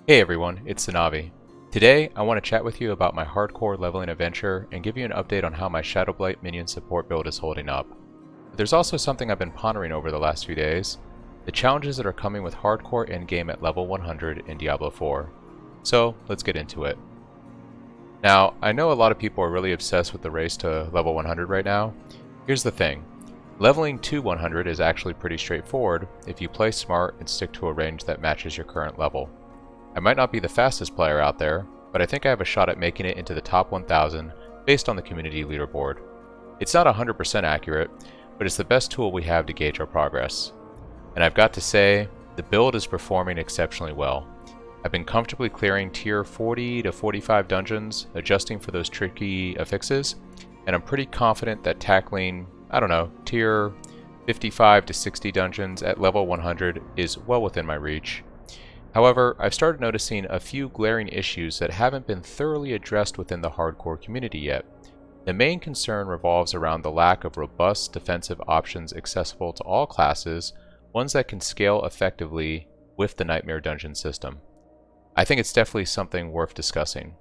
Hey everyone, it's Sanavi. Today, I want to chat with you about my hardcore leveling adventure and give you an update on how my Shadowblight minion support build is holding up. But there's also something I've been pondering over the last few days, the challenges that are coming with hardcore endgame at level 100 in Diablo 4. So, let's get into it. Now, I know a lot of people are really obsessed with the race to level 100 right now. Here's the thing. Leveling to 100 is actually pretty straightforward if you play smart and stick to a range that matches your current level. I might not be the fastest player out there, but I think I have a shot at making it into the top 1000 based on the community leaderboard. It's not 100% accurate, but it's the best tool we have to gauge our progress. And I've got to say, the build is performing exceptionally well. I've been comfortably clearing tier 40 to 45 dungeons, adjusting for those tricky affixes, and I'm pretty confident that tackling, tier 55 to 60 dungeons at level 100 is well within my reach. However, I've started noticing a few glaring issues that haven't been thoroughly addressed within the hardcore community yet. The main concern revolves around the lack of robust defensive options accessible to all classes, ones that can scale effectively with the Nightmare Dungeon system. I think it's definitely something worth discussing.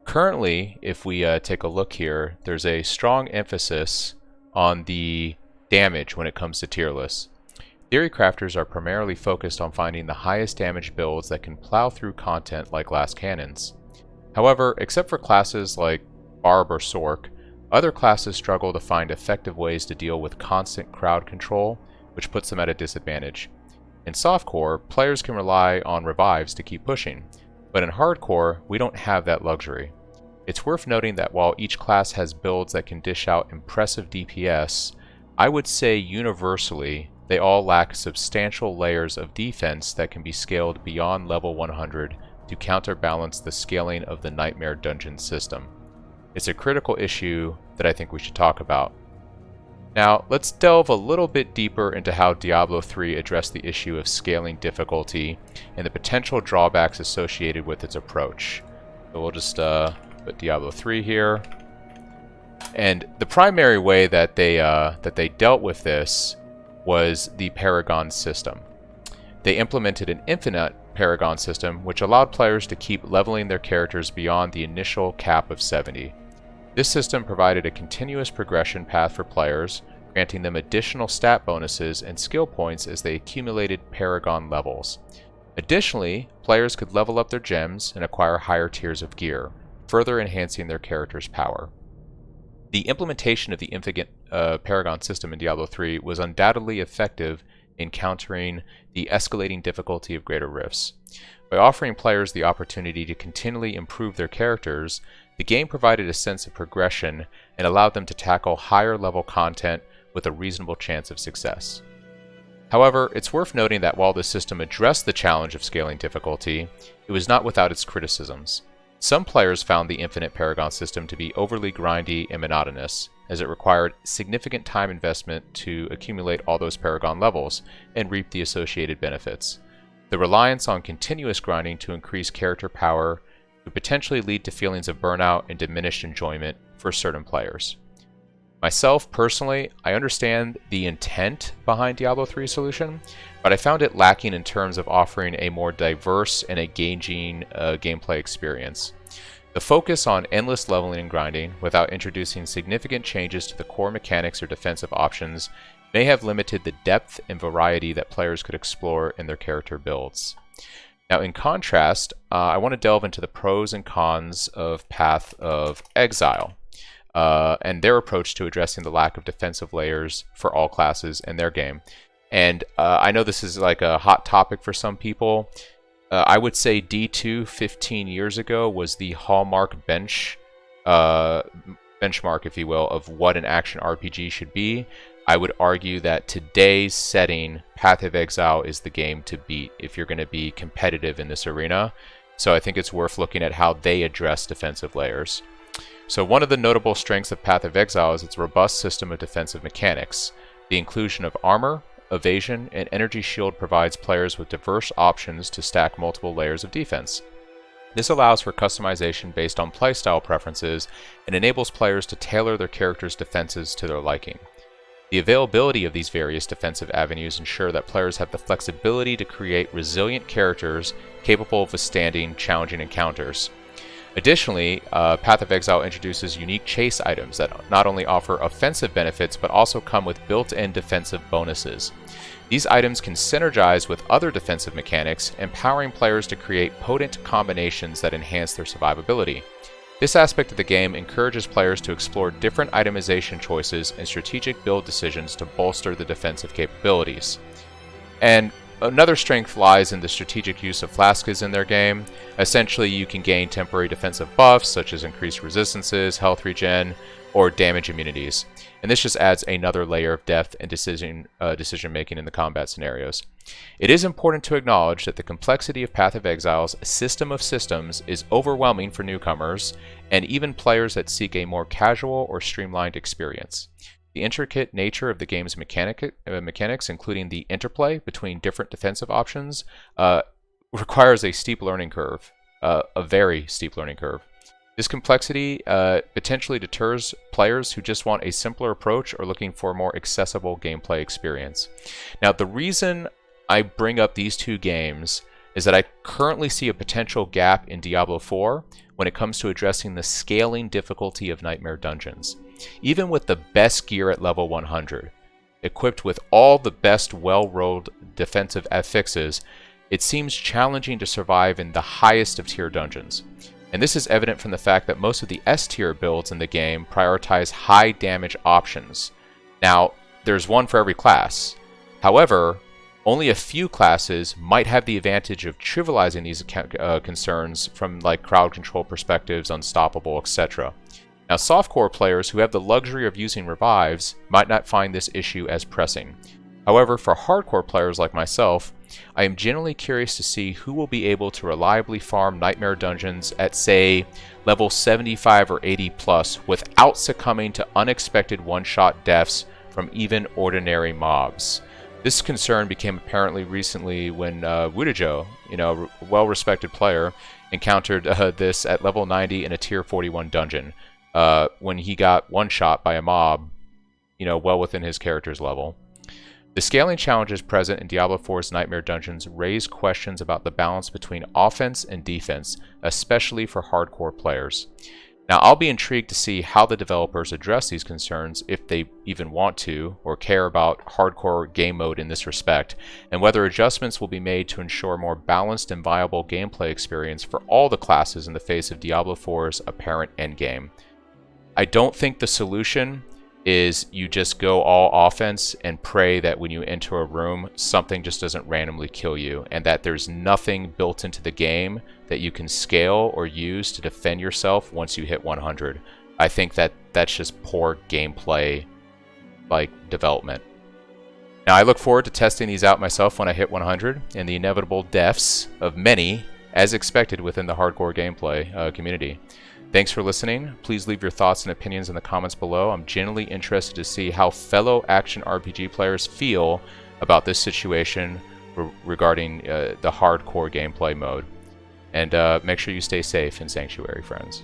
Currently, if we take a look here, there's a strong emphasis on the damage when it comes to tier lists. Theory crafters are primarily focused on finding the highest damage builds that can plow through content like glass cannons. However, except for classes like Barb or Sork, other classes struggle to find effective ways to deal with constant crowd control, which puts them at a disadvantage. In softcore, players can rely on revives to keep pushing, but in hardcore, we don't have that luxury. It's worth noting that while each class has builds that can dish out impressive DPS, I would say universally, they all lack substantial layers of defense that can be scaled beyond level 100 to counterbalance the scaling of the Nightmare Dungeon system. It's a critical issue that I think we should talk about. Now, let's delve a little bit deeper into how Diablo 3 addressed the issue of scaling difficulty and the potential drawbacks associated with its approach. So we'll just put Diablo 3 here. And the primary way that they dealt with this was the Paragon system. They implemented an infinite Paragon system, which allowed players to keep leveling their characters beyond the initial cap of 70. This system provided a continuous progression path for players, granting them additional stat bonuses and skill points as they accumulated Paragon levels. Additionally, players could level up their gems and acquire higher tiers of gear, further enhancing their character's power. The implementation of the infinite Paragon system in Diablo 3 was undoubtedly effective in countering the escalating difficulty of greater rifts. By offering players the opportunity to continually improve their characters, the game provided a sense of progression and allowed them to tackle higher level content with a reasonable chance of success. However, it's worth noting that while the system addressed the challenge of scaling difficulty, it was not without its criticisms. Some players found the infinite Paragon system to be overly grindy and monotonous, as it required significant time investment to accumulate all those Paragon levels and reap the associated benefits. The reliance on continuous grinding to increase character power could potentially lead to feelings of burnout and diminished enjoyment for certain players. Myself, personally, I understand the intent behind Diablo 3's solution, but I found it lacking in terms of offering a more diverse and engaging gameplay experience. The focus on endless leveling and grinding, without introducing significant changes to the core mechanics or defensive options, may have limited the depth and variety that players could explore in their character builds. Now, in contrast, I want to delve into the pros and cons of Path of Exile, and their approach to addressing the lack of defensive layers for all classes in their game. And I know this is like a hot topic for some people. I would say D2 15 years ago was the hallmark benchmark, if you will, of what an action RPG should be. I would argue that today's setting, Path of Exile is the game to beat if you're going to be competitive in this arena. So I think it's worth looking at how they address defensive layers. So one of the notable strengths of Path of Exile is its robust system of defensive mechanics. The inclusion of armor, evasion, and energy shield provides players with diverse options to stack multiple layers of defense. This allows for customization based on playstyle preferences and enables players to tailor their character's defenses to their liking. The availability of these various defensive avenues ensure that players have the flexibility to create resilient characters capable of withstanding challenging encounters. Additionally, Path of Exile introduces unique chase items that not only offer offensive benefits but also come with built-in defensive bonuses. These items can synergize with other defensive mechanics, empowering players to create potent combinations that enhance their survivability. This aspect of the game encourages players to explore different itemization choices and strategic build decisions to bolster the defensive capabilities. And another strength lies in the strategic use of flasks in their game. Essentially, you can gain temporary defensive buffs, such as increased resistances, health regen, or damage immunities. And this just adds another layer of depth and decision-making in the combat scenarios. It is important to acknowledge that the complexity of Path of Exile's system of systems is overwhelming for newcomers, and even players that seek a more casual or streamlined experience. The intricate nature of the game's mechanics, including the interplay between different defensive options, requires a steep learning curve, a very steep learning curve. This complexity potentially deters players who just want a simpler approach or looking for a more accessible gameplay experience. Now, the reason I bring up these two games is that I currently see a potential gap in Diablo 4 when it comes to addressing the scaling difficulty of Nightmare Dungeons. Even with the best gear at level 100, equipped with all the best well-rolled defensive affixes, it seems challenging to survive in the highest of tier dungeons. And this is evident from the fact that most of the S-tier builds in the game prioritize high damage options. Now, there's one for every class. However, only a few classes might have the advantage of trivializing these concerns from like crowd control perspectives, unstoppable, etc. Now, softcore players who have the luxury of using revives might not find this issue as pressing. However, for hardcore players like myself, I am genuinely curious to see who will be able to reliably farm Nightmare Dungeons at, say, level 75 or 80 plus without succumbing to unexpected one-shot deaths from even ordinary mobs. This concern became apparently recently when Wudajo, a well-respected player, encountered this at level 90 in a tier 41 dungeon when he got one-shot by a mob, well within his character's level. The scaling challenges present in Diablo 4's Nightmare Dungeons raise questions about the balance between offense and defense, especially for hardcore players. Now, I'll be intrigued to see how the developers address these concerns, if they even want to or care about hardcore game mode in this respect, and whether adjustments will be made to ensure a more balanced and viable gameplay experience for all the classes in the face of Diablo 4's apparent endgame. I don't think the solution is you just go all offense and pray that when you enter a room, something just doesn't randomly kill you, and that there's nothing built into the game that you can scale or use to defend yourself once you hit 100. I think that that's just poor gameplay, development. Now, I look forward to testing these out myself when I hit 100, and the inevitable deaths of many, as expected within the hardcore gameplay community. Thanks for listening. Please leave your thoughts and opinions in the comments below. I'm genuinely interested to see how fellow action RPG players feel about this situation regarding the hardcore gameplay mode. And make sure you stay safe in Sanctuary, friends.